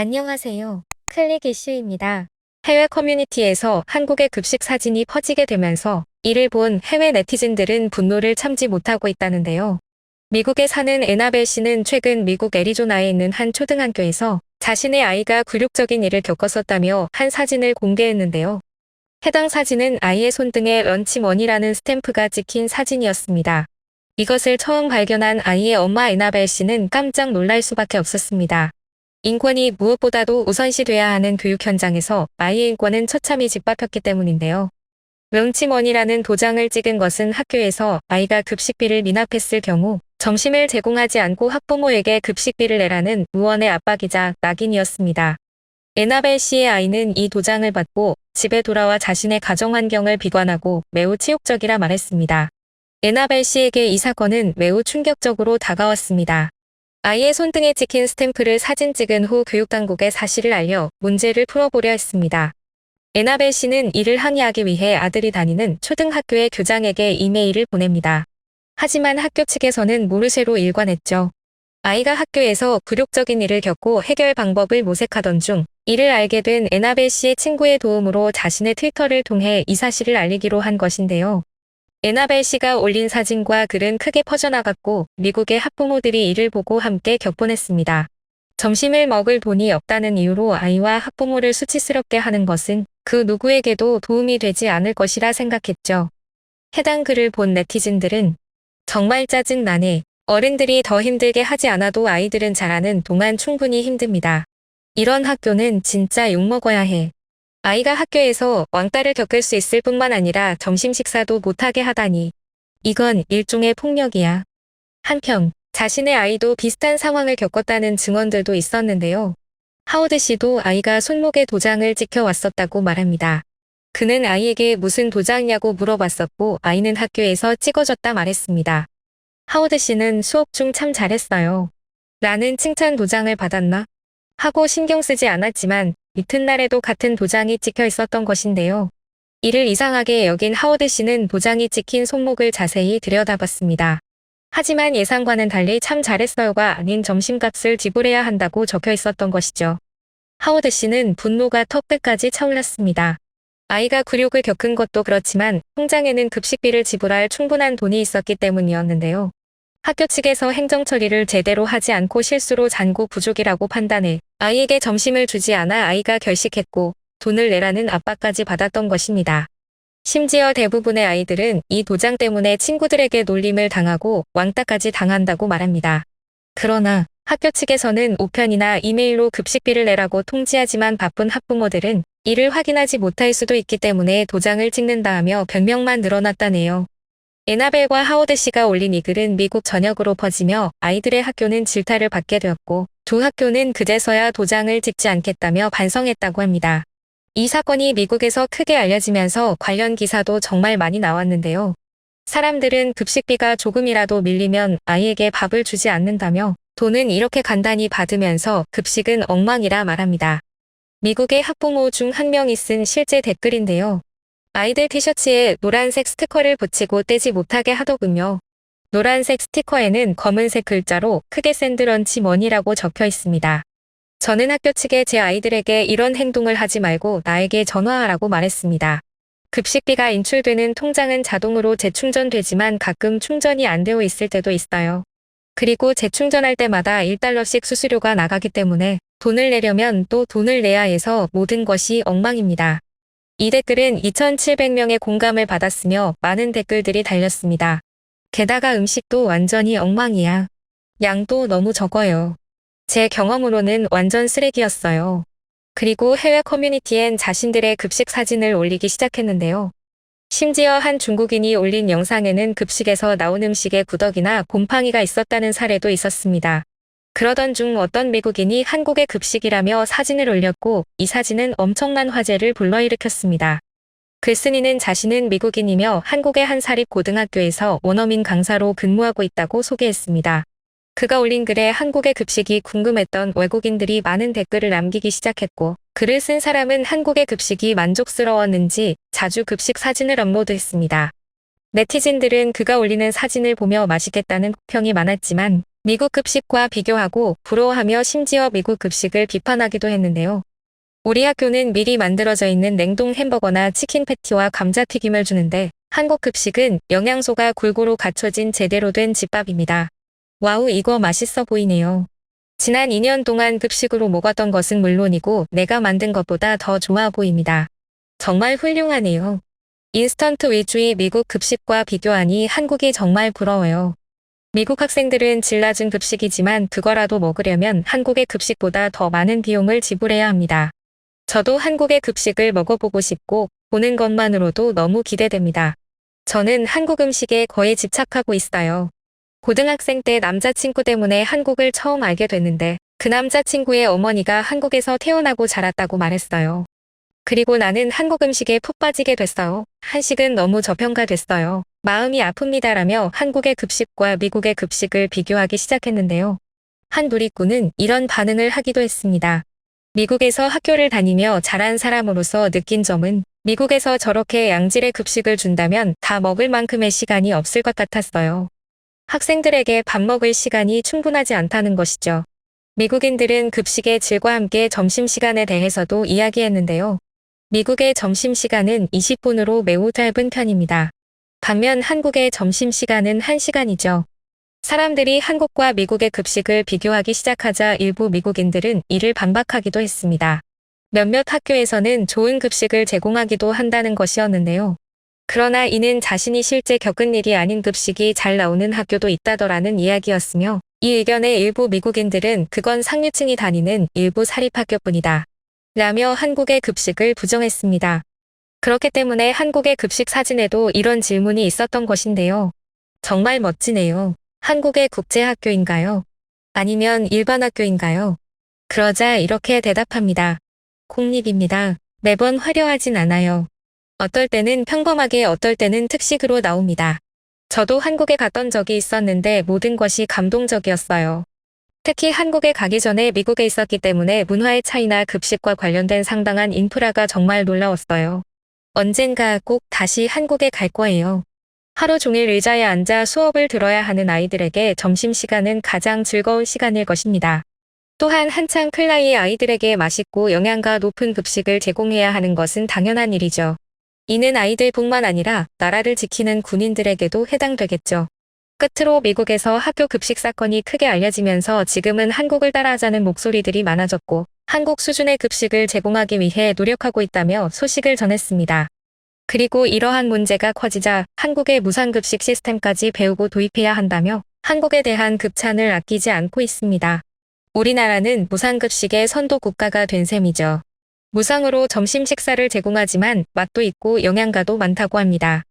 안녕하세요. 클릭 이슈입니다. 해외 커뮤니티에서 한국의 급식 사진이 퍼지게 되면서 이를 본 해외 네티즌들은 분노를 참지 못하고 있다는데요. 미국에 사는 에나벨 씨는 최근 미국 애리조나에 있는 한 초등학교에서 자신의 아이가 굴욕적인 일을 겪었었다며 한 사진을 공개했는데요. 해당 사진은 아이의 손등에 런치머니라는 스탬프가 찍힌 사진이었습니다. 이것을 처음 발견한 아이의 엄마 에나벨 씨는 깜짝 놀랄 수밖에 없었습니다. 인권이 무엇보다도 우선시돼야 하는 교육 현장에서 아이의 인권은 처참히 짓밟혔기 때문인데요. 런치머니라는 도장을 찍은 것은 학교에서 아이가 급식비를 미납했을 경우 점심을 제공하지 않고 학부모에게 급식비를 내라는 무언의 압박이자 낙인이었습니다. 에나벨 씨의 아이는 이 도장을 받고 집에 돌아와 자신의 가정 환경을 비관하고 매우 치욕적이라 말했습니다. 에나벨 씨에게 이 사건은 매우 충격적으로 다가왔습니다. 아이의 손등에 찍힌 스탬프를 사진 찍은 후 교육당국에 사실을 알려 문제를 풀어보려 했습니다. 에나벨 씨는 이를 항의하기 위해 아들이 다니는 초등학교의 교장에게 이메일을 보냅니다. 하지만 학교 측에서는 모르쇠로 일관했죠. 아이가 학교에서 굴욕적인 일을 겪고 해결 방법을 모색하던 중 이를 알게 된 에나벨 씨의 친구의 도움으로 자신의 트위터를 통해 이 사실을 알리기로 한 것인데요. 에나벨 씨가 올린 사진과 글은 크게 퍼져나갔고 미국의 학부모들이 이를 보고 함께 격분했습니다. 점심을 먹을 돈이 없다는 이유로 아이와 학부모를 수치스럽게 하는 것은 그 누구에게도 도움이 되지 않을 것이라 생각했죠. 해당 글을 본 네티즌들은 정말 짜증나네. 어른들이 더 힘들게 하지 않아도 아이들은 자라는 동안 충분히 힘듭니다. 이런 학교는 진짜 욕먹어야 해. 아이가 학교에서 왕따를 겪을 수 있을 뿐만 아니라 점심 식사도 못하게 하다니. 이건 일종의 폭력이야. 한편 자신의 아이도 비슷한 상황을 겪었다는 증언들도 있었는데요. 하워드 씨도 아이가 손목에 도장을 찍혀 왔었다고 말합니다. 그는 아이에게 무슨 도장이냐고 물어봤었고 아이는 학교에서 찍어줬다 말했습니다. 하워드 씨는 수업 중 참 잘했어요. 라는 칭찬 도장을 받았나? 하고 신경 쓰지 않았지만 이튿날에도 같은 도장이 찍혀 있었던 것인데요. 이를 이상하게 여긴 하워드 씨는 도장이 찍힌 손목을 자세히 들여다봤습니다. 하지만 예상과는 달리 참 잘했어요가 아닌 점심값을 지불해야 한다고 적혀 있었던 것이죠. 하워드 씨는 분노가 턱끝까지 차올랐습니다. 아이가 굴욕을 겪은 것도 그렇지만 통장에는 급식비를 지불할 충분한 돈이 있었기 때문이었는데요. 학교 측에서 행정 처리를 제대로 하지 않고 실수로 잔고 부족이라고 판단해 아이에게 점심을 주지 않아 아이가 결식했고 돈을 내라는 압박까지 받았던 것입니다. 심지어 대부분의 아이들은 이 도장 때문에 친구들에게 놀림을 당하고 왕따까지 당한다고 말합니다. 그러나 학교 측에서는 우편이나 이메일로 급식비를 내라고 통지하지만 바쁜 학부모들은 이를 확인하지 못할 수도 있기 때문에 도장을 찍는다 하며 변명만 늘어났다네요. 에나벨과 하워드 씨가 올린 이 글은 미국 전역으로 퍼지며 아이들의 학교는 질타를 받게 되었고 두 학교는 그제서야 도장을 찍지 않겠다며 반성했다고 합니다. 이 사건이 미국에서 크게 알려지면서 관련 기사도 정말 많이 나왔는데요. 사람들은 급식비가 조금이라도 밀리면 아이에게 밥을 주지 않는다며 돈은 이렇게 간단히 받으면서 급식은 엉망이라 말합니다. 미국의 학부모 중 한 명이 쓴 실제 댓글인데요. 아이들 티셔츠에 노란색 스티커를 붙이고 떼지 못하게 하더군요. 노란색 스티커에는 검은색 글자로 크게 샌드런치머니라고 적혀 있습니다. 저는 학교 측에 제 아이들에게 이런 행동을 하지 말고 나에게 전화하라고 말했습니다. 급식비가 인출되는 통장은 자동으로 재충전되지만 가끔 충전이 안 되어 있을 때도 있어요. 그리고 재충전할 때마다 1달러씩 수수료가 나가기 때문에 돈을 내려면 또 돈을 내야 해서 모든 것이 엉망입니다. 이 댓글은 2,700명의 공감을 받았으며 많은 댓글들이 달렸습니다. 게다가 음식도 완전히 엉망이야. 양도 너무 적어요. 제 경험으로는 완전 쓰레기였어요. 그리고 해외 커뮤니티엔 자신들의 급식 사진을 올리기 시작했는데요. 심지어 한 중국인이 올린 영상에는 급식에서 나온 음식에 구더기나 곰팡이가 있었다는 사례도 있었습니다. 그러던 중 어떤 미국인이 한국의 급식이라며 사진을 올렸고 이 사진은 엄청난 화제를 불러일으켰습니다. 글쓴이는 자신은 미국인이며 한국의 한 사립고등학교에서 원어민 강사로 근무하고 있다고 소개했습니다. 그가 올린 글에 한국의 급식이 궁금했던 외국인들이 많은 댓글을 남기기 시작했고 글을 쓴 사람은 한국의 급식이 만족스러웠는지 자주 급식 사진을 업로드했습니다. 네티즌들은 그가 올리는 사진을 보며 맛있겠다는 혹평이 많았지만 미국 급식과 비교하고 부러워하며 심지어 미국 급식을 비판하기도 했는데요. 우리 학교는 미리 만들어져 있는 냉동 햄버거나 치킨 패티와 감자튀김을 주는데 한국 급식은 영양소가 골고루 갖춰진 제대로 된 집밥입니다. 와우, 이거 맛있어 보이네요. 지난 2년 동안 급식으로 먹었던 것은 물론이고 내가 만든 것보다 더 좋아 보입니다. 정말 훌륭하네요. 인스턴트 위주의 미국 급식과 비교하니 한국이 정말 부러워요. 미국 학생들은 질 낮은 급식이지만 그거라도 먹으려면 한국의 급식보다 더 많은 비용을 지불해야 합니다. 저도 한국의 급식을 먹어보고 싶고 보는 것만으로도 너무 기대됩니다. 저는 한국 음식에 거의 집착하고 있어요. 고등학생 때 남자친구 때문에 한국을 처음 알게 됐는데 그 남자친구의 어머니가 한국에서 태어나고 자랐다고 말했어요. 그리고 나는 한국 음식에 푹 빠지게 됐어요. 한식은 너무 저평가됐어요. 마음이 아픕니다라며 한국의 급식과 미국의 급식을 비교하기 시작했는데요. 한 누리꾼은 이런 반응을 하기도 했습니다. 미국에서 학교를 다니며 자란 사람으로서 느낀 점은 미국에서 저렇게 양질의 급식을 준다면 다 먹을 만큼의 시간이 없을 것 같았어요. 학생들에게 밥 먹을 시간이 충분하지 않다는 것이죠. 미국인들은 급식의 질과 함께 점심시간에 대해서도 이야기했는데요. 미국의 점심시간은 20분으로 매우 짧은 편입니다. 반면 한국의 점심시간은 1시간이죠. 사람들이 한국과 미국의 급식을 비교하기 시작하자 일부 미국인들은 이를 반박하기도 했습니다. 몇몇 학교에서는 좋은 급식을 제공하기도 한다는 것이었는데요. 그러나 이는 자신이 실제 겪은 일이 아닌 급식이 잘 나오는 학교도 있다더라는 이야기였으며 이 의견의 일부 미국인들은 그건 상류층이 다니는 일부 사립학교뿐이다 라며 한국의 급식을 부정했습니다. 그렇기 때문에 한국의 급식 사진에도 이런 질문이 있었던 것인데요. 정말 멋지네요. 한국의 국제학교인가요? 아니면 일반 학교인가요? 그러자 이렇게 대답합니다. 공립입니다. 매번 화려하진 않아요. 어떨 때는 평범하게 어떨 때는 특식으로 나옵니다. 저도 한국에 갔던 적이 있었는데 모든 것이 감동적이었어요. 특히 한국에 가기 전에 미국에 있었기 때문에 문화의 차이나 급식과 관련된 상당한 인프라가 정말 놀라웠어요. 언젠가 꼭 다시 한국에 갈 거예요. 하루 종일 의자에 앉아 수업을 들어야 하는 아이들에게 점심시간은 가장 즐거운 시간일 것입니다. 또한 한창 클 나이의 아이들에게 맛있고 영양가 높은 급식을 제공해야 하는 것은 당연한 일이죠. 이는 아이들뿐만 아니라 나라를 지키는 군인들에게도 해당되겠죠. 끝으로 미국에서 학교 급식 사건이 크게 알려지면서 지금은 한국을 따라하자는 목소리들이 많아졌고 한국 수준의 급식을 제공하기 위해 노력하고 있다며 소식을 전했습니다. 그리고 이러한 문제가 커지자 한국의 무상급식 시스템까지 배우고 도입해야 한다며 한국에 대한 급찬을 아끼지 않고 있습니다. 우리나라는 무상급식의 선도 국가가 된 셈이죠. 무상으로 점심 식사를 제공하지만 맛도 있고 영양가도 많다고 합니다.